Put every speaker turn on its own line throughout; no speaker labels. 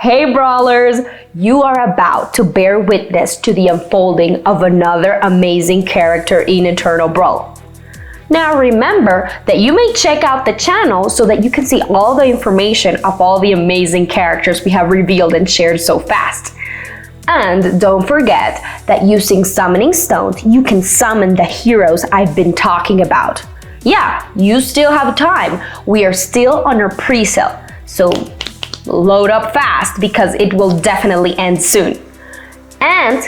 Hey Brawlers, you are about to bear witness to the unfolding of another amazing character in Eternal Brawl. Now remember that you may check out the channel so that you can see all the information of all the amazing characters we have revealed and shared so fast. And don't forget that using summoning stones, you can summon the heroes I've been talking about. Yeah, you still have time. We are still on our pre-sale, so load up fast because it will definitely end soon. And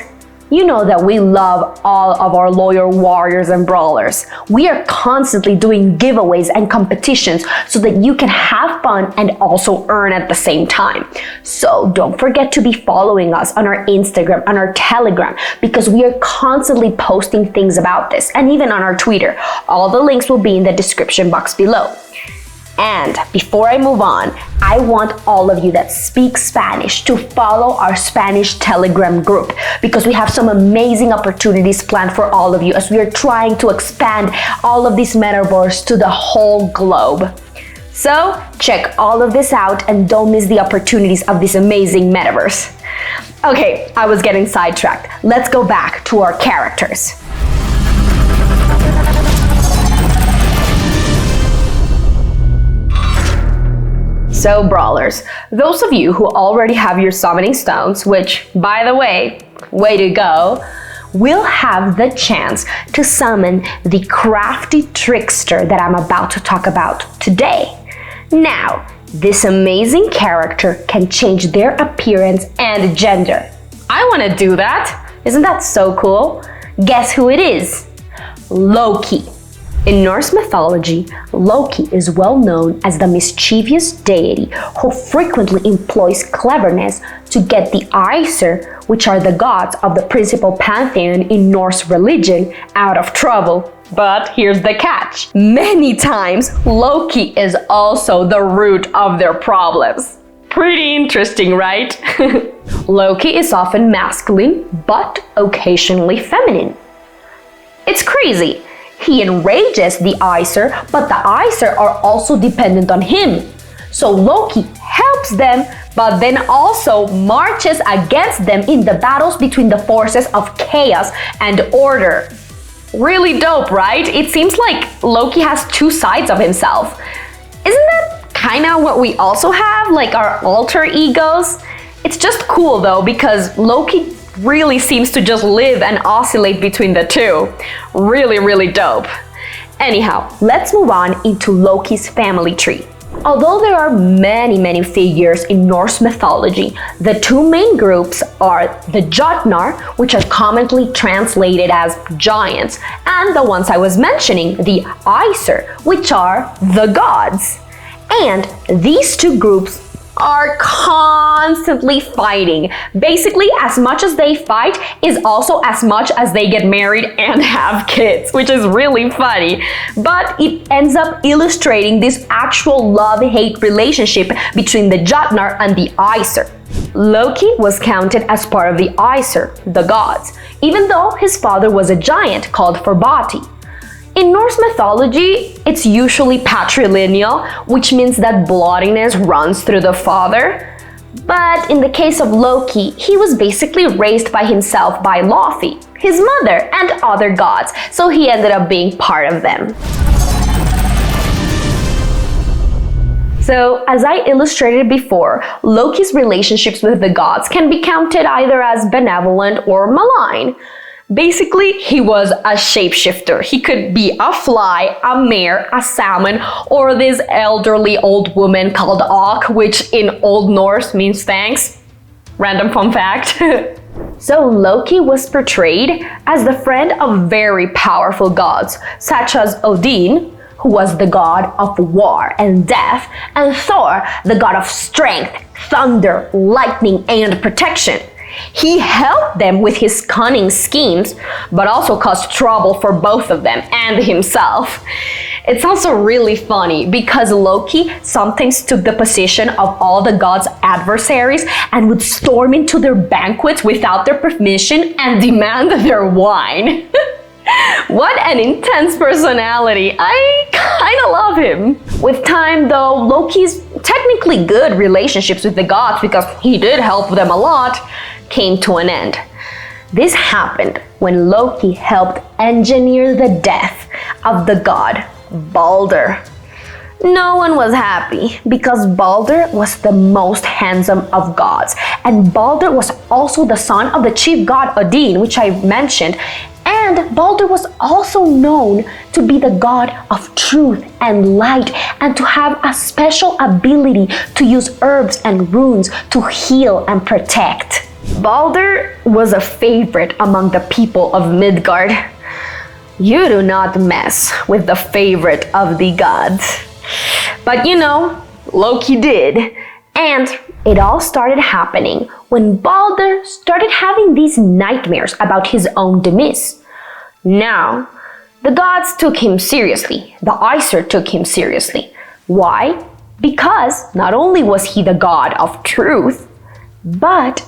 you know that we love all of our loyal warriors and brawlers. We are constantly doing giveaways and competitions so that you can have fun and also earn at the same time. So don't forget to be following us on our Instagram, on our Telegram, because we are constantly posting things about this, and even on our Twitter. All the links will be in the description box below. And before I move on, I want all of you that speak Spanish to follow our Spanish Telegram group because we have some amazing opportunities planned for all of you as we are trying to expand all of these metaverse to the whole globe. So check all of this out and don't miss the opportunities of this amazing metaverse. Okay, I was getting sidetracked. Let's go back to our characters. So Brawlers, those of you who already have your summoning stones, which by the way to go, will have the chance to summon the crafty trickster that I'm about to talk about today. Now, this amazing character can change their appearance and gender. I want to do that. Isn't that so cool? Guess who it is? Loki. In Norse mythology, Loki is well known as the mischievous deity who frequently employs cleverness to get the Aesir, which are the gods of the principal pantheon in Norse religion, out of trouble. But here's the catch. Many times, Loki is also the root of their problems. Pretty interesting, right? Loki is often masculine, but occasionally feminine. It's crazy. He enrages the Aesir, but the Aesir are also dependent on him. So Loki helps them, but then also marches against them in the battles between the forces of chaos and order. Really dope, right? It seems like Loki has two sides of himself. Isn't that kind of what we also have, like our alter egos? It's just cool though, because Loki really seems to just live and oscillate between the two. Really dope. Anyhow, let's move on into Loki's family tree. Although there are many figures in Norse mythology, the two main groups are the Jotnar, which are commonly translated as giants, and the ones I was mentioning, the Aesir, which are the gods. And these two groups are constantly fighting. Basically, as much as they fight is also as much as they get married and have kids, which is really funny. But it ends up illustrating this actual love-hate relationship between the Jotnar and the Aesir. Loki was counted as part of the Aesir, the gods, even though his father was a giant called Forbati. In Norse mythology, it's usually patrilineal, which means that bloodiness runs through the father. But in the case of Loki, he was basically raised by himself by Loki, his mother, and other gods, so he ended up being part of them. So, as I illustrated before, Loki's relationships with the gods can be counted either as benevolent or malign. Basically, he was a shapeshifter. He could be a fly, a mare, a salmon, or this elderly old woman called Ok, which in Old Norse means thanks. Random fun fact. So Loki was portrayed as the friend of very powerful gods, such as Odin, who was the god of war and death, and Thor, the god of strength, thunder, lightning, and protection. He helped them with his cunning schemes, but also caused trouble for both of them and himself. It's also really funny because Loki sometimes took the position of all the gods' adversaries and would storm into their banquets without their permission and demand their wine. What an intense personality. I kinda love him. With time though, Loki's technically good relationships with the gods, because he did help them a lot, came to an end. This happened when Loki helped engineer the death of the god Balder. No one was happy because Balder was the most handsome of gods, and Balder was also the son of the chief god Odin, which I mentioned, and Balder was also known to be the god of truth and light, and to have a special ability to use herbs and runes to heal and protect. Balder was a favorite among the people of Midgard. You do not mess with the favorite of the gods. But you know, Loki did. And it all started happening when Balder started having these nightmares about his own demise. Now, the gods took him seriously. The Aesir took him seriously. Why? Because not only was he the god of truth, but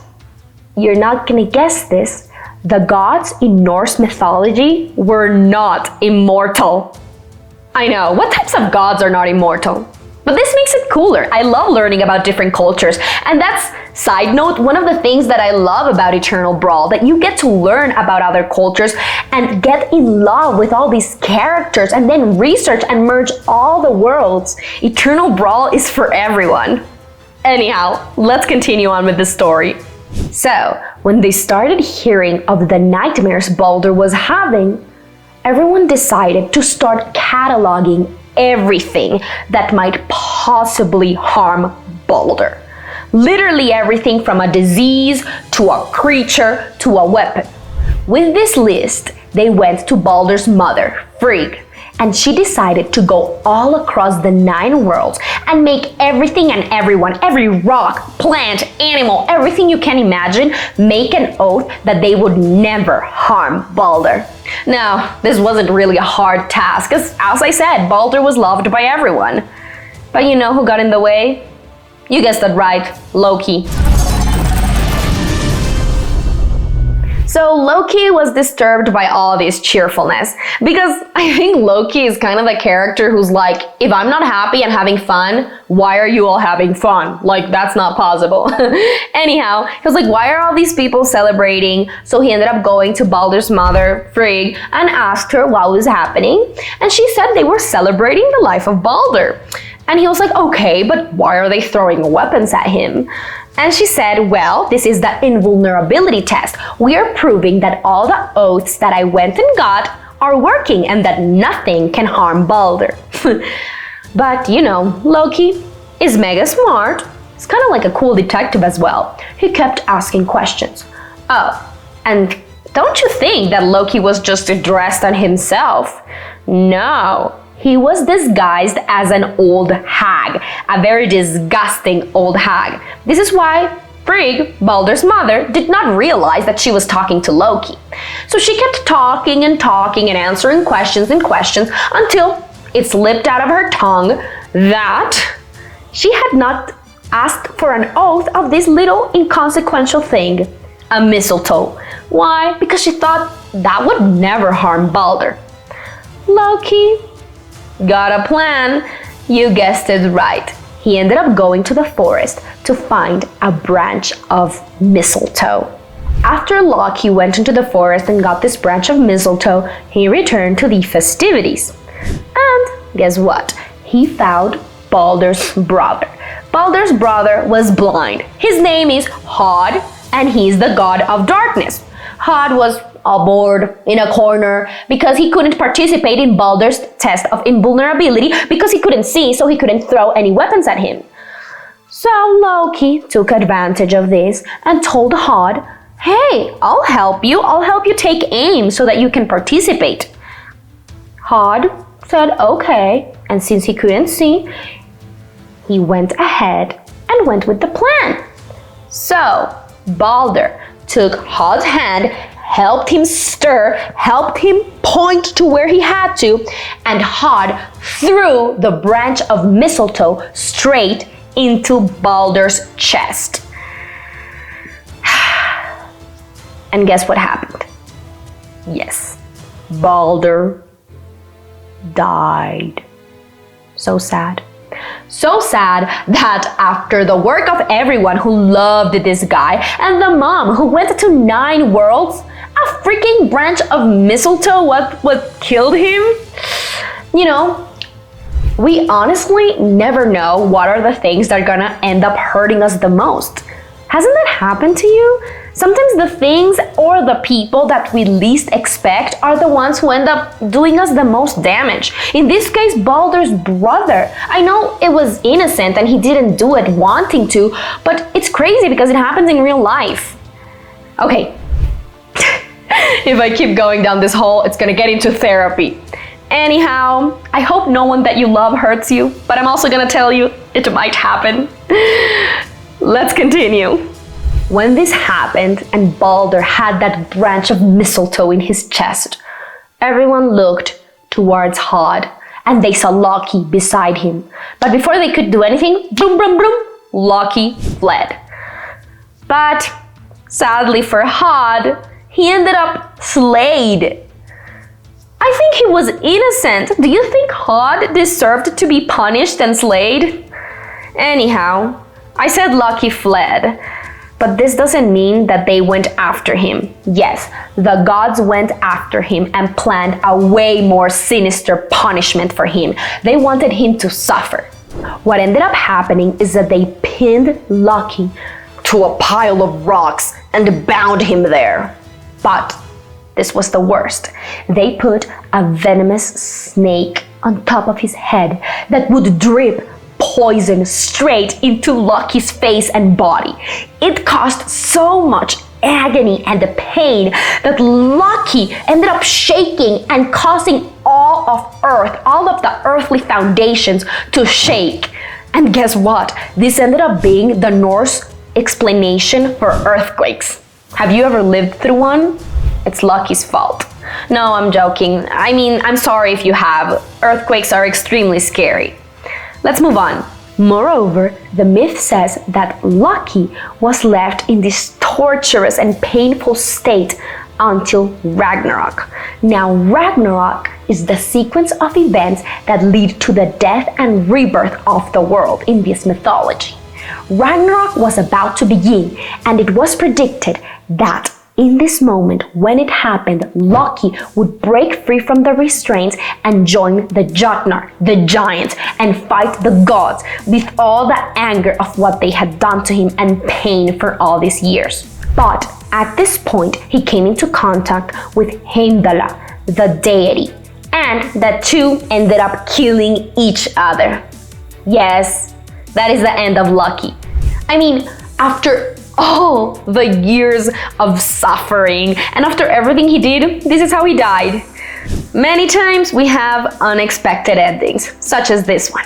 you're not gonna guess this, the gods in Norse mythology were not immortal. I know, what types of gods are not immortal? But this makes it cooler. I love learning about different cultures. And that's, side note, one of the things that I love about Eternal Brawl, that you get to learn about other cultures and get in love with all these characters and then research and merge all the worlds. Eternal Brawl is for everyone. Anyhow, let's continue on with the story. So, when they started hearing of the nightmares Balder was having, everyone decided to start cataloging everything that might possibly harm Balder. Literally everything from a disease to a creature to a weapon. With this list, they went to Balder's mother, Frigg, and she decided to go all across the 9 worlds and make everything and everyone, every rock, plant, animal, everything you can imagine, make an oath that they would never harm Balder. Now, this wasn't really a hard task, because as I said, Balder was loved by everyone. But you know who got in the way? You guessed that right, Loki. So Loki was disturbed by all this cheerfulness, because I think Loki is kind of the character who's like, if I'm not happy and having fun, why are you all having fun? Like, that's not possible. Anyhow, he was like, why are all these people celebrating? So he ended up going to Balder's mother, Frigg, and asked her what was happening. And she said they were celebrating the life of Balder. And he was like, okay, but why are they throwing weapons at him? And she said, well, this is the invulnerability test. We are proving that all the oaths that I went and got are working and that nothing can harm Balder. But you know, Loki is mega smart. He's kind of like a cool detective as well. He kept asking questions. Oh, and don't you think that Loki was just dressed on himself? No. He was disguised as an old hag, a very disgusting old hag. This is why Frigg, Balder's mother, did not realize that she was talking to Loki. So she kept talking and answering questions until it slipped out of her tongue that she had not asked for an oath of this little inconsequential thing, a mistletoe. Why? Because she thought that would never harm Balder. Loki got a plan. You guessed it right. He ended up going to the forest to find a branch of mistletoe. After Loki went into the forest and got this branch of mistletoe, he returned to the festivities. And guess what? He found Balder's brother. Balder's brother was blind. His name is Hod, and he's the god of darkness. Hod was bored in a corner because he couldn't participate in Balder's test of invulnerability because he couldn't see, so he couldn't throw any weapons at him. So Loki took advantage of this and told Hod, hey, I'll help you take aim so that you can participate. Hod said okay, and since he couldn't see, he went ahead and went with the plan. So Balder took Hod's hand, helped him stir, helped him point to where he had to, and Hod threw the branch of mistletoe straight into Balder's chest. And guess what happened? Yes, Balder died. So sad. So sad that after the work of everyone who loved this guy and the mom who went to 9 worlds, a freaking branch of mistletoe what killed him? You know, we honestly never know what are the things that are gonna end up hurting us the most. Hasn't that happened to you? Sometimes the things or the people that we least expect are the ones who end up doing us the most damage. In this case, Balder's brother. I know it was innocent and he didn't do it wanting to, but it's crazy because it happens in real life. Okay, if I keep going down this hole, it's gonna get into therapy. Anyhow, I hope no one that you love hurts you, but I'm also gonna tell you it might happen. Let's continue. When this happened and Balder had that branch of mistletoe in his chest, everyone looked towards Hod and they saw Loki beside him. But before they could do anything, boom, boom, boom, Loki fled. But sadly for Hod, he ended up slayed. I think he was innocent. Do you think Hod deserved to be punished and slayed? Anyhow, I said Loki fled. But this doesn't mean that they went after him. Yes, the gods went after him and planned a way more sinister punishment for him. They wanted him to suffer. What ended up happening is that they pinned Loki to a pile of rocks and bound him there. But this was the worst. They put a venomous snake on top of his head that would drip poison straight into Loki's face and body. It caused so much agony and pain that Loki ended up shaking and causing all of the earthly foundations to shake. And guess what? This ended up being the Norse explanation for earthquakes. Have you ever lived through one? It's Loki's fault. No, I'm joking. I mean, I'm sorry if you have. Earthquakes are extremely scary. Let's move on. Moreover, the myth says that Loki was left in this torturous and painful state until Ragnarok. Now, Ragnarok is the sequence of events that lead to the death and rebirth of the world in this mythology. Ragnarok was about to begin, and it was predicted that in this moment, when it happened, Loki would break free from the restraints and join the Jotnar, the giants, and fight the gods with all the anger of what they had done to him and pain for all these years. But at this point, he came into contact with Heimdall, the deity, and the two ended up killing each other. Yes, that is the end of Loki. I mean, after all the years of suffering and after everything he did, this is how he died. Many times we have unexpected endings, such as this one.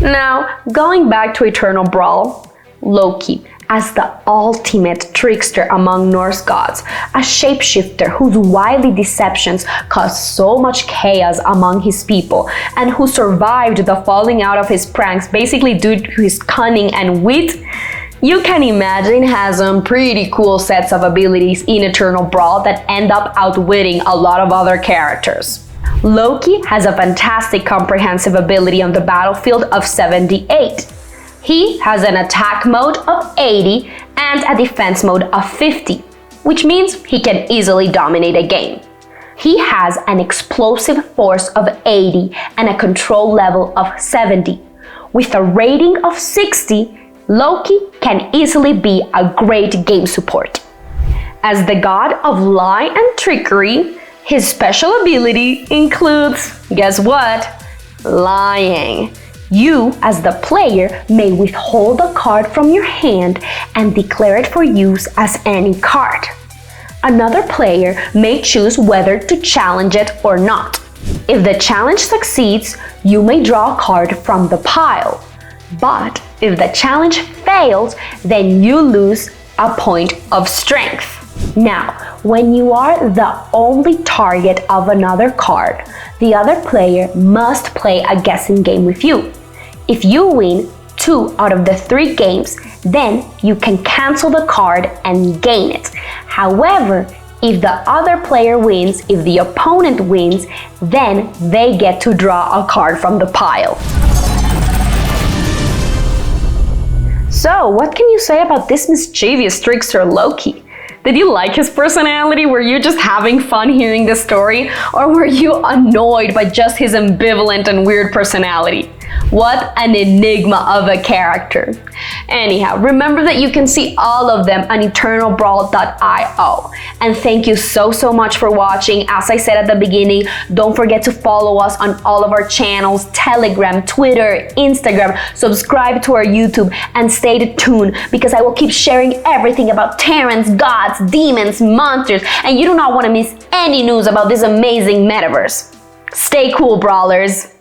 Now, going back to Eternal Brawl, Loki, as the ultimate trickster among Norse gods, a shapeshifter whose wily deceptions caused so much chaos among his people, and who survived the falling out of his pranks basically due to his cunning and wit, you can imagine has some pretty cool sets of abilities in Eternal Brawl that end up outwitting a lot of other characters. Loki has a fantastic comprehensive ability on the battlefield of 78. He has an attack mode of 80 and a defense mode of 50, which means he can easily dominate a game. He has an explosive force of 80 and a control level of 70. With a rating of 60, Loki can easily be a great game support. As the god of lie and trickery, his special ability includes, guess what? Lying. You, as the player, may withhold a card from your hand and declare it for use as any card. Another player may choose whether to challenge it or not. If the challenge succeeds, you may draw a card from the pile. But if the challenge fails, then you lose a point of strength. Now, when you are the only target of another card, the other player must play a guessing game with you. If you win 2 out of the 3 games, then you can cancel the card and gain it. However, If the other player wins, if the opponent wins, then they get to draw a card from the pile. So, what can you say about this mischievous trickster Loki? Did you like his personality? Were you just having fun hearing the story? Or were you annoyed by just his ambivalent and weird personality? What an enigma of a character. Anyhow, remember that you can see all of them on eternalbrawl.io. And thank you so much for watching. As I said at the beginning, don't forget to follow us on all of our channels, Telegram, Twitter, Instagram, subscribe to our YouTube, and stay tuned because I will keep sharing everything about Terrans, gods, demons, monsters, and you do not want to miss any news about this amazing metaverse. Stay cool, brawlers!